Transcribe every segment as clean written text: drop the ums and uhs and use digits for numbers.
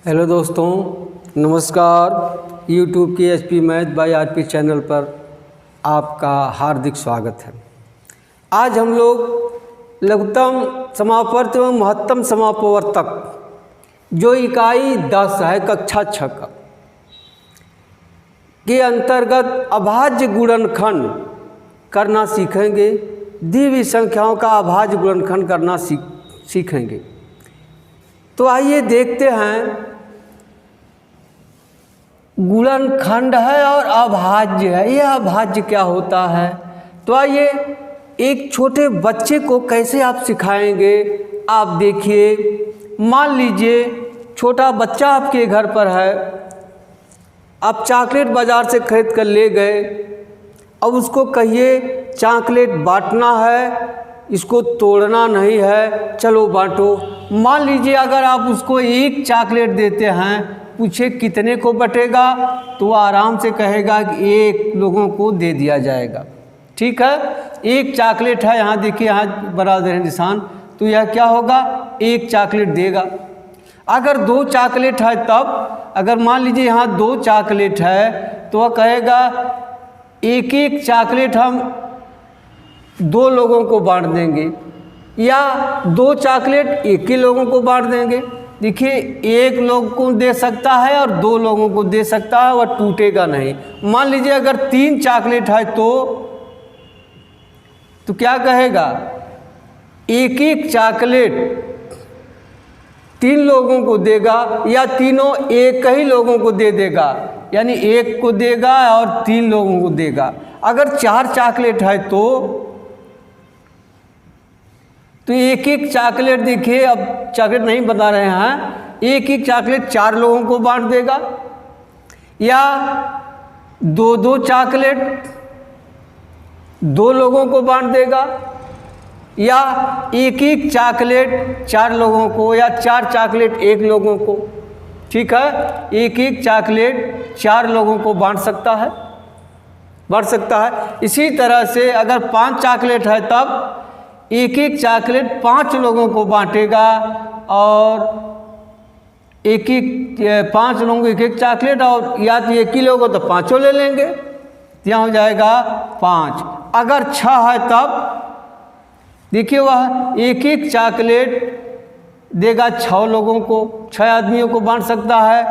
Hello दोस्तों, नमस्कार। YouTube के HP math by RP channel पर आपका हार्दिक स्वागत है। आज हम लोग लघुत्तम समापवर्त एवं महत्तम समापवर्तक जो इकाई 10 है कक्षा 6 का के अंतर्गत अभाज्य गुणनखंड करना सीखेंगे। दी हुई संख्याओं का अभाज्य गुणनखंड करना सीखेंगे। तो आइए देखते हैं, गुणनखंड है और अभाज्य है। यह अभाज्य क्या होता है? तो आइए एक छोटे बच्चे को कैसे आप सिखाएंगे। आप देखिए, मान लीजिए छोटा बच्चा आपके घर पर है, आप चॉकलेट बाज़ार से खरीद कर ले गए। अब उसको कहिए चॉकलेट बांटना है, इसको तोड़ना नहीं है, चलो बांटो। मान लीजिए अगर आप उसको एक चॉकलेट देते हैं, पूछे कितने को बटेगा, तो वो आराम से कहेगा कि एक लोगों को दे दिया जाएगा। ठीक है, एक चॉकलेट है, यहाँ देखिए, यहाँ बराबर है निशान, तो यह क्या होगा, एक चॉकलेट देगा। अगर 2 चॉकलेट है तब, अगर मान लीजिए यहाँ 2 चॉकलेट है, तो वह कहेगा एक एक चॉकलेट हम 2 लोगों को बांट देंगे, या 2 चॉकलेट एक ही लोगों को बांट देंगे। देखिए, एक लोग को दे सकता है और 2 लोगों को दे सकता है, वह टूटेगा नहीं। मान लीजिए अगर 3 चॉकलेट है तो क्या कहेगा, एक एक चॉकलेट 3 लोगों को देगा, या तीनों एक ही लोगों को दे देगा, यानी एक को देगा और 3 लोगों को देगा। अगर 4 चॉकलेट है तो एक एक चॉकलेट, देखिए अब चॉकलेट नहीं बता रहे हैं, एक एक चॉकलेट 4 लोगों को बांट देगा, या 2-2 चॉकलेट 2 लोगों को बांट देगा, या एक एक चॉकलेट 4 लोगों को, या 4 चॉकलेट 1 लोगों को। ठीक है, एक एक चॉकलेट 4 लोगों को बांट सकता है। इसी तरह से अगर 5 चॉकलेट है तब एक एक चॉकलेट 5 लोगों को बांटेगा, और एक एक 5 लोगों को एक एक चॉकलेट, और या तो एक ही लोग हो तो 5 ले लेंगे, यहाँ हो जाएगा 5। अगर 6 है तब देखिए, वह एक एक चॉकलेट देगा 6 लोगों को, 6 आदमियों को बांट सकता है।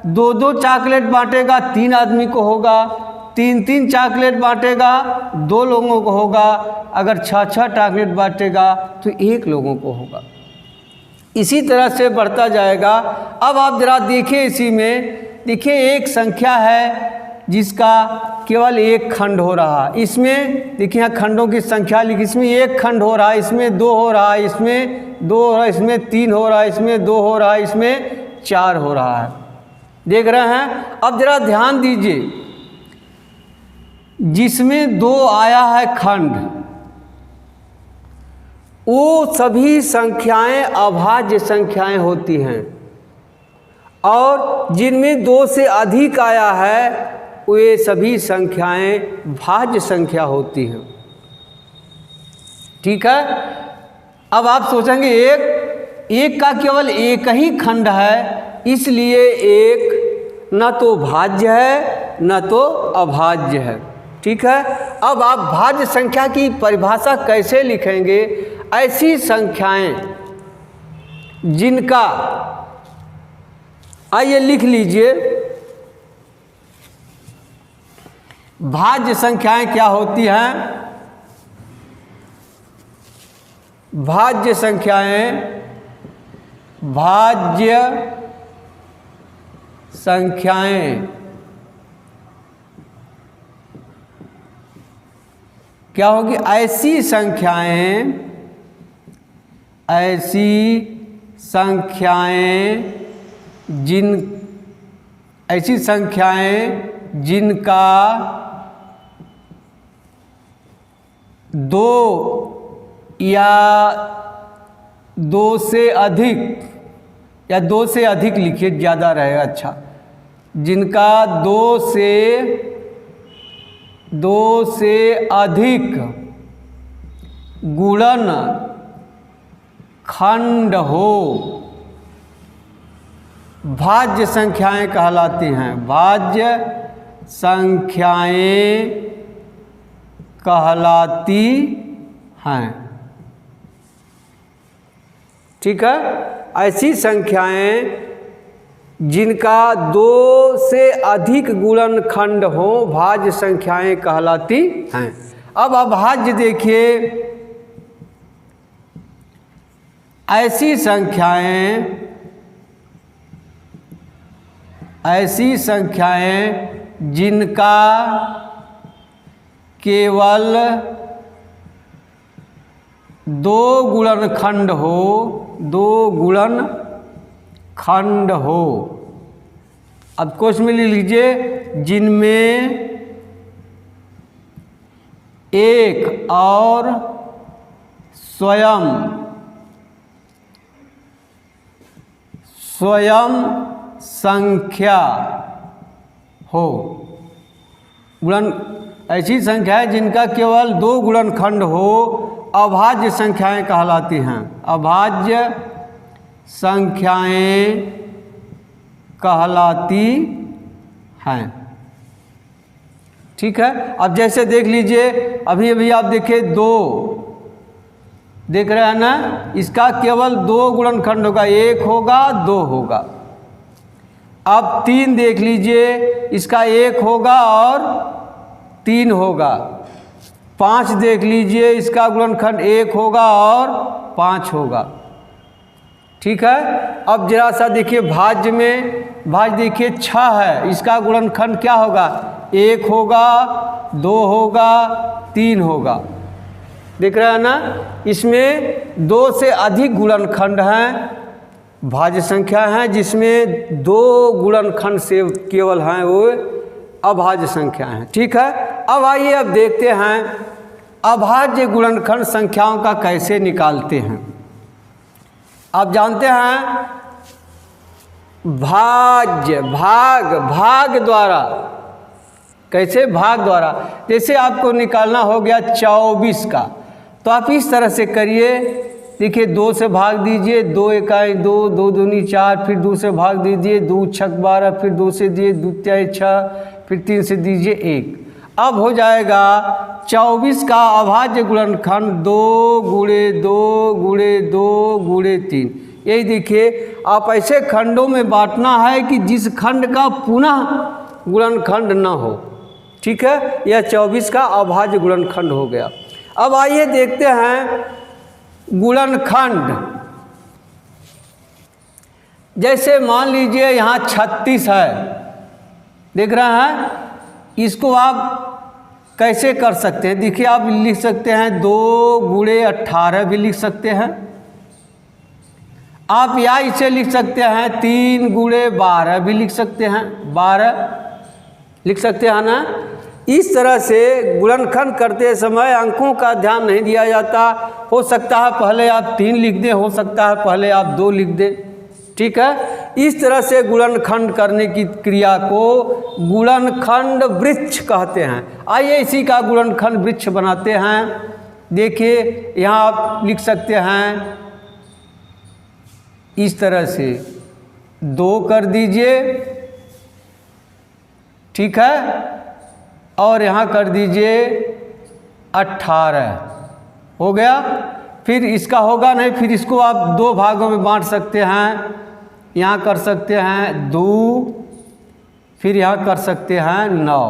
2-2 चॉकलेट बांटेगा, 3 आदमी को होगा। 3-3 चॉकलेट बांटेगा, 2 लोगों को होगा। अगर 6-6 चॉकलेट बांटेगा तो 1 लोगों को होगा। इसी तरह से बढ़ता जाएगा। अब आप जरा देखिए, इसी में देखिए एक संख्या है जिसका केवल एक खंड हो रहा है। इसमें देखिए, यहाँ खंडों की संख्या लिखी, इसमें एक खंड हो रहा है, इसमें 2 हो रहा है, इसमें 2 हो रहा है, इसमें 3 हो रहा है, इसमें 2 हो रहा है, इसमें 4 हो रहा है। देख रहे हैं? अब जरा ध्यान दीजिए, जिसमें 2 आया है खंड, वो सभी संख्याएं अभाज्य संख्याएं होती हैं, और जिनमें 2 से अधिक आया है वे सभी संख्याएं भाज्य संख्या होती हैं। ठीक है, अब आप सोचेंगे एक का केवल एक ही खंड है, इसलिए एक न तो भाज्य है न तो अभाज्य है। ठीक है, अब आप भाज्य संख्या की परिभाषा कैसे लिखेंगे? ऐसी संख्याएं जिनका, आइए लिख लीजिए, भाज्य संख्याएं क्या होती हैं? भाज्य संख्याएं क्या होगी? ऐसी संख्याएं जिनका 2 या 2 से अधिक, या 2 से अधिक लिखिए, ज़्यादा रहेगा, अच्छा। जिनका 2 से अधिक गुणन खंड हो, भाज्य संख्याएं कहलाती हैं, भाज्य संख्याएं कहलाती हैं। ठीक है, ऐसी संख्याएं जिनका 2 से अधिक गुणनखंड हो भाज्य संख्याएं कहलाती हैं। अब अभाज्य देखिए, ऐसी संख्याएं जिनका केवल 2 गुणनखंड हो, 2 गुणनखंड हो। अब क्वेश्चन में लिख लीजिए, जिनमें एक और स्वयं संख्या हो। ऐसी संख्या है जिनका केवल 2 गुणनखंड हो, अभाज्य संख्याएं कहलाती हैं। अभाज्य संख्याएं कहलाती हैं। ठीक है, अब जैसे देख लीजिए, अभी आप देखिए 2 देख रहे हैं ना, इसका केवल 2 गुणनखंड होगा, 1 होगा 2 होगा। अब 3 देख लीजिए, इसका 1 होगा और 3 होगा। 5 देख लीजिए, इसका गुणनखंड 1 होगा और 5 होगा। ठीक है, अब जरा सा देखिए भाज्य में, भाज्य देखिए 6 है, इसका गुणनखंड क्या होगा, 1 होगा 2 होगा 3 होगा। देख रहे हैं ना, इसमें 2 से अधिक गुणनखंड हैं, भाज्य संख्या हैं जिसमें 2 गुणनखंड से केवल हैं, वो अभाज्य संख्या हैं। ठीक है, अब आइए अब देखते हैं अभाज्य गुणनखंड संख्याओं का कैसे निकालते हैं। आप जानते हैं भाज्य भाग द्वारा, कैसे, भाग द्वारा। जैसे आपको निकालना हो गया 24 का, तो आप इस तरह से करिए, देखिए 2 से भाग दीजिए, 2 इकाई 2, 2 दूनी 4, फिर 2 से भाग दीजिए, 2 छक 12, फिर 2 से दिए 2 तिहाई 6, फिर 3 से दीजिए 1। अब हो जाएगा 24 का अभाज्य गुणनखंड 2 गुणे 2 गुणे 2 गुणे 3। यही देखिए, आप ऐसे खंडों में बांटना है कि जिस खंड का पुनः गुणनखंड न हो। ठीक है, यह 24 का अभाज्य गुणनखंड हो गया। अब आइए देखते हैं गुणनखंड। जैसे मान लीजिए यहाँ 36 है, देख रहे हैं, इसको आप कैसे कर सकते हैं, देखिए आप लिख सकते हैं 2 गुणे 18 भी लिख सकते हैं आप, या इसे लिख सकते हैं 3 गुणे 12 भी लिख सकते हैं, 12 लिख सकते हैं ना। इस तरह से गुणनखंड करते समय अंकों का ध्यान नहीं दिया जाता। हो सकता है पहले आप 3 लिख दें, हो सकता है पहले आप 2 लिख दें। ठीक है, इस तरह से गुणनखंड करने की क्रिया को गुणनखंड वृक्ष कहते हैं। आइए इसी का गुणनखंड वृक्ष बनाते हैं। देखिए यहाँ आप लिख सकते हैं इस तरह से 2 कर दीजिए, ठीक है, और यहाँ कर दीजिए 18 हो गया। फिर इसका होगा नहीं, फिर इसको आप 2 भागों में बांट सकते हैं। यहाँ कर सकते हैं 2, फिर यहाँ कर सकते हैं 9।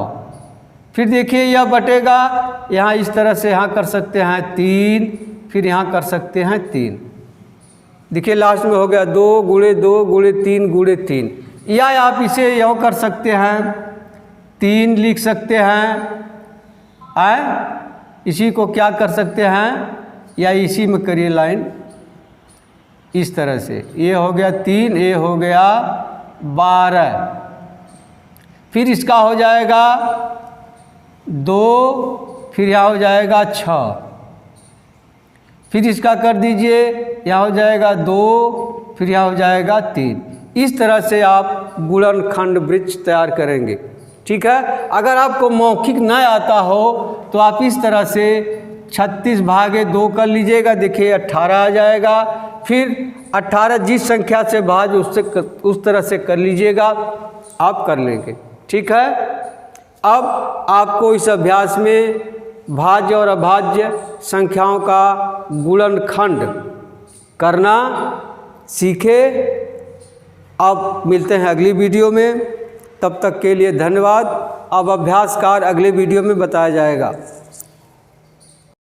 फिर देखिए यह बटेगा, यहाँ इस तरह से यहाँ कर सकते हैं 3, फिर यहाँ कर सकते हैं 3। देखिए लास्ट में हो गया 2 गुणे 2 गुणे 3 गुणे 3। या आप इसे यूँ कर सकते हैं, 3 लिख सकते हैं। इसी को क्या कर सकते हैं, या इसी में करिए लाइन इस तरह से। ये हो गया 3, ये हो गया 12। फिर इसका हो जाएगा 2, फिर यहाँ हो जाएगा 6। फिर इसका कर दीजिए, यहाँ हो जाएगा 2, फिर यहाँ हो जाएगा 3। इस तरह से आप गुणनखंड वृक्ष तैयार करेंगे। ठीक है, अगर आपको मौखिक न आता हो तो आप इस तरह से 36 भागे 2 कर लीजिएगा, देखिए 18 आ जाएगा। फिर 18 जिस संख्या से भाज्य उससे उस तरह से कर लीजिएगा, आप कर लेंगे। ठीक है। अब आपको इस अभ्यास में भाज्य और अभाज्य संख्याओं का गुणनखंड करना सीखे। अब मिलते हैं अगली वीडियो में, तब तक के लिए धन्यवाद। अब अभ्यास कार्य अगले वीडियो में बताया जाएगा।